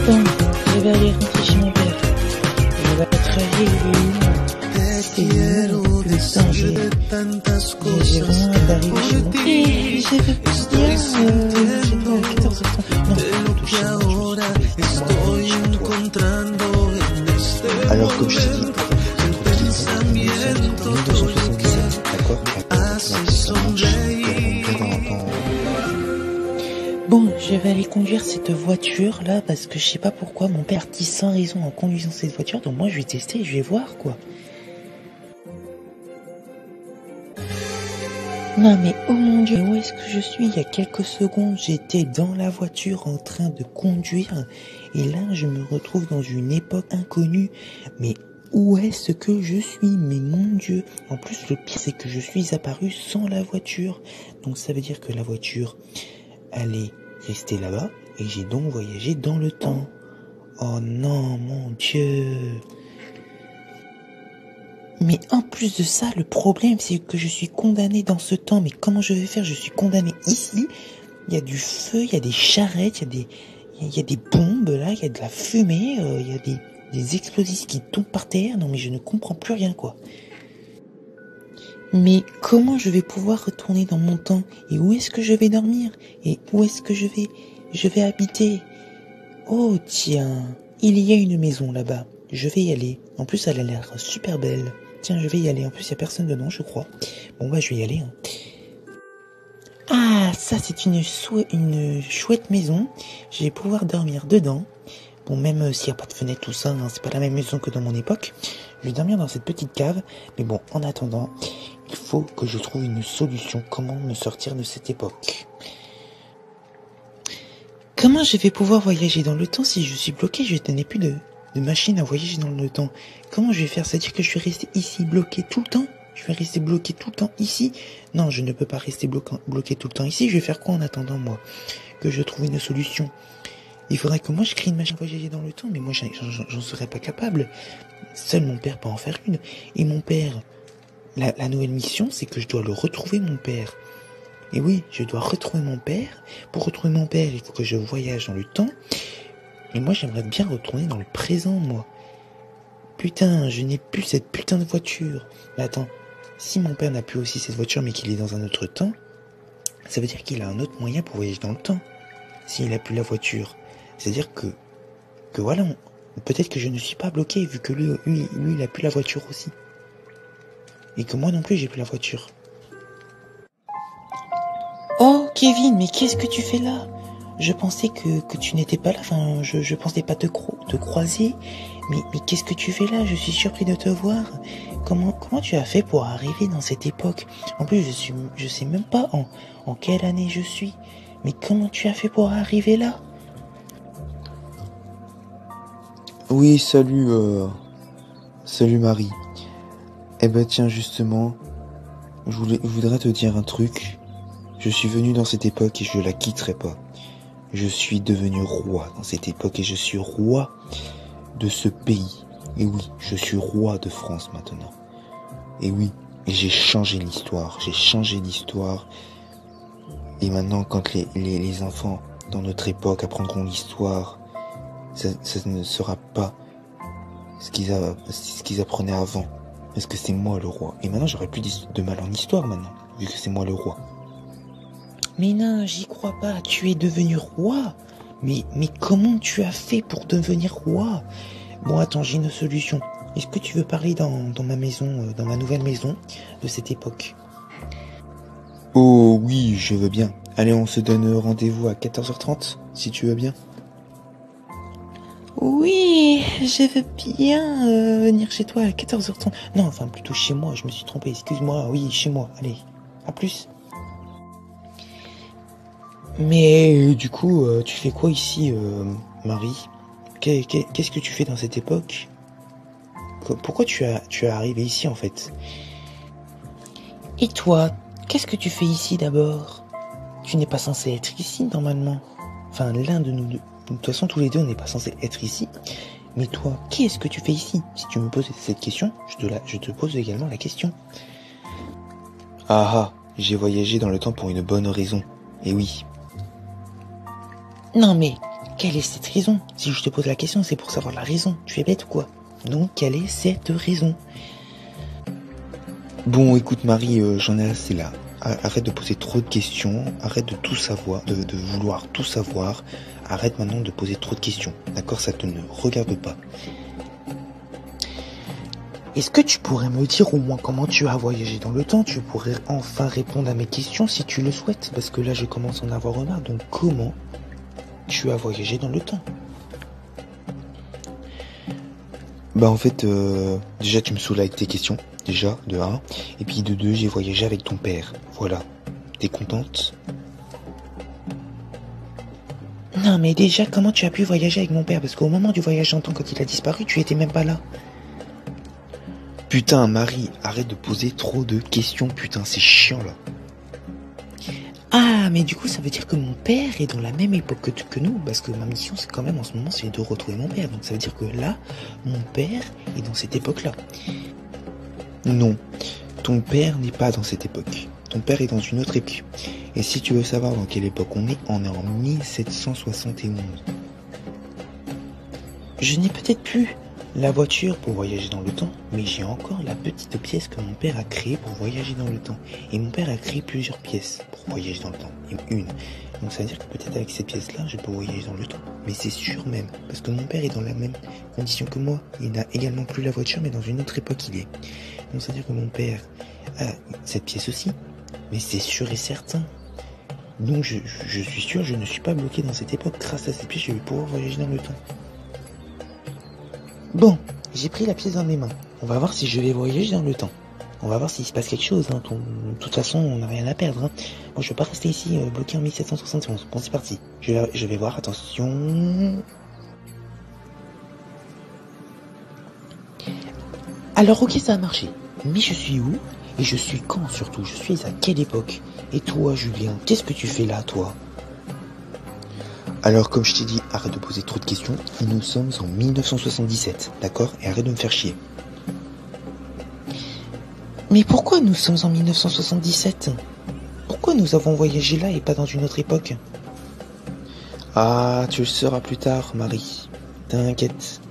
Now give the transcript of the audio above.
Bon, je vais aller rentrer chez mon père. Je vais travailler c'est long, putain, j'ai vraiment hâte d'arriver chez mon père. J'ai fait bien, j'ai fait à 14h30. Non, chez moi, Alors comme je t'ai dit, d'accord. Bon, je vais aller conduire cette voiture là parce que je sais pas pourquoi mon père dit sans raison en conduisant cette voiture, donc moi je vais tester et je vais voir quoi. Non mais oh mon dieu, où est-ce que je suis? Il y a quelques secondes, j'étais dans la voiture en train de conduire et là je me retrouve dans une époque inconnue. Mais où est-ce que je suis? Mais mon dieu. En plus le pire c'est que je suis apparu sans la voiture. Donc ça veut dire que la voiture elle est restée là-bas et j'ai donc voyagé dans le temps. Oh non mon dieu. Mais en plus de ça, le problème c'est que je suis condamné dans ce temps. Mais comment je vais faire? Je suis condamné ici. Il y a du feu, il y a des charrettes, il y a des bombes là, il y a de la fumée, il y a des explosifs qui tombent par terre. Non mais je ne comprends plus rien quoi. Mais comment je vais pouvoir retourner dans mon temps? Et où est-ce que je vais dormir? Et où est-ce que je vais habiter? Oh tiens, il y a une maison là-bas. Je vais y aller. En plus elle a l'air super belle. Tiens, je vais y aller. En plus, il n'y a personne dedans, je crois. Bon, bah, je vais y aller. Hein. Ah, ça, c'est une chouette maison. Je vais pouvoir dormir dedans. Bon, même s'il n'y a pas de fenêtre, tout ça, hein, c'est pas la même maison que dans mon époque. Je vais dormir dans cette petite cave. Mais bon, en attendant, il faut que je trouve une solution. Comment me sortir de cette époque? Comment je vais pouvoir voyager dans le temps si je suis bloqué? Je n'ai plus de machine à voyager dans le temps. Comment je vais faire? C'est-à-dire que je vais rester ici bloqué tout le temps? Je vais rester bloqué tout le temps ici? Non, je ne peux pas rester bloqué tout le temps ici. Je vais faire quoi en attendant, moi? Que je trouve une solution. Il faudrait que moi je crée une machine à voyager dans le temps, mais moi j'en serais pas capable. Seul mon père peut en faire une. Et mon père, la nouvelle mission, c'est que je dois le retrouver, mon père. Et oui, je dois retrouver mon père. Pour retrouver mon père, il faut que je voyage dans le temps. Et moi, j'aimerais bien retourner dans le présent, moi. Putain, je n'ai plus cette putain de voiture. Mais attends, si mon père n'a plus aussi cette voiture, mais qu'il est dans un autre temps, ça veut dire qu'il a un autre moyen pour voyager dans le temps. S'il a plus la voiture. C'est-à-dire que voilà, peut-être que je ne suis pas bloqué, vu que lui, il a plus la voiture aussi. Et que moi non plus, j'ai plus la voiture. Oh, Kevin, mais qu'est-ce que tu fais là? Je pensais que tu n'étais pas là, enfin, je pensais pas te croiser, mais qu'est-ce que tu fais là? Je suis surpris de te voir. Comment tu as fait pour arriver dans cette époque? En plus, je sais même pas en quelle année je suis, mais comment tu as fait pour arriver là? Oui, salut Marie. Eh ben tiens, justement, je voudrais te dire un truc. Je suis venu dans cette époque et je la quitterai pas. Je suis devenu roi dans cette époque et je suis roi de ce pays. Et oui, je suis roi de France maintenant. Et oui, et j'ai changé l'histoire. Et maintenant, quand les enfants dans notre époque apprendront l'histoire, ça ne sera pas ce qu'ils apprenaient avant. Parce que c'est moi le roi. Et maintenant, j'aurai plus de mal en histoire maintenant, vu que c'est moi le roi. Mais non, j'y crois pas, tu es devenu roi. Mais comment tu as fait pour devenir roi? Bon, attends, j'ai une solution. Est-ce que tu veux parler dans ma maison, dans ma nouvelle maison de cette époque? Oh oui, je veux bien. Allez, on se donne rendez-vous à 14h30, si tu veux bien. Oui, je veux bien venir chez toi à 14h30. Non, enfin, plutôt chez moi, je me suis trompé, excuse-moi. Oui, chez moi, allez, à plus. Mais du coup, tu fais quoi ici, Marie? Qu'est-ce que tu fais dans cette époque? Pourquoi tu es arrivé ici, en fait? Et toi, qu'est-ce que tu fais ici d'abord? Tu n'es pas censé être ici, normalement. Enfin, l'un de nous deux. De toute façon, tous les deux, on n'est pas censé être ici. Mais toi, qu'est-ce que tu fais ici? Si tu me poses cette question, je te pose également la question. Ah, j'ai voyagé dans le temps pour une bonne raison. Et oui. Non mais, quelle est cette raison? Si je te pose la question, c'est pour savoir la raison. Tu es bête ou quoi? Donc, quelle est cette raison? Bon, écoute Marie, j'en ai assez là. Arrête de poser trop de questions, arrête de tout savoir, de vouloir tout savoir. Arrête maintenant de poser trop de questions, d'accord? Ça te ne regarde pas. Est-ce que tu pourrais me dire au moins comment tu as voyagé dans le temps? Tu pourrais enfin répondre à mes questions si tu le souhaites, parce que là je commence à en avoir marre. Donc comment tu as voyagé dans le temps? Bah en fait, déjà tu me saoules avec tes questions, déjà, de 1. Et puis de 2, j'ai voyagé avec ton père. Voilà. T'es contente? Non mais déjà, comment tu as pu voyager avec mon père? Parce qu'au moment du voyage en temps, quand il a disparu, tu étais même pas là. Putain, Marie, arrête de poser trop de questions, putain, c'est chiant là. Ah, mais du coup, ça veut dire que mon père est dans la même époque que nous, parce que ma mission, c'est quand même, en ce moment, c'est de retrouver mon père. Donc ça veut dire que là, mon père est dans cette époque-là. Non, ton père n'est pas dans cette époque. Ton père est dans une autre époque. Et si tu veux savoir dans quelle époque on est en 1771. Je n'ai peut-être plus la voiture pour voyager dans le temps, mais j'ai encore la petite pièce que mon père a créée pour voyager dans le temps. Et mon père a créé plusieurs pièces pour voyager dans le temps. Et une. Donc ça veut dire que peut-être avec cette pièce-là, je peux voyager dans le temps. Mais c'est sûr même, parce que mon père est dans la même condition que moi. Il n'a également plus la voiture, mais dans une autre époque il est. Donc ça veut dire que mon père a cette pièce aussi. Mais c'est sûr et certain. Donc je suis sûr, je ne suis pas bloqué dans cette époque. Grâce à cette pièce, je vais pouvoir voyager dans le temps. Bon, j'ai pris la pièce dans mes mains. On va voir si je vais voyager dans le temps. On va voir s'il se passe quelque chose. Hein. De toute façon, on n'a rien à perdre. Hein. Moi, je vais pas rester ici bloqué en 1771. Bon, c'est parti. Je vais voir. Attention. Alors, ok, ça a marché. Mais je suis où? Et je suis quand surtout? Je suis à quelle époque? Et toi, Julien, qu'est-ce que tu fais là, toi? Alors comme je t'ai dit, arrête de poser trop de questions. Nous sommes en 1977, d'accord? Et arrête de me faire chier. Mais pourquoi nous sommes en 1977? Pourquoi nous avons voyagé là et pas dans une autre époque? Ah, tu le sauras plus tard, Marie. T'inquiète.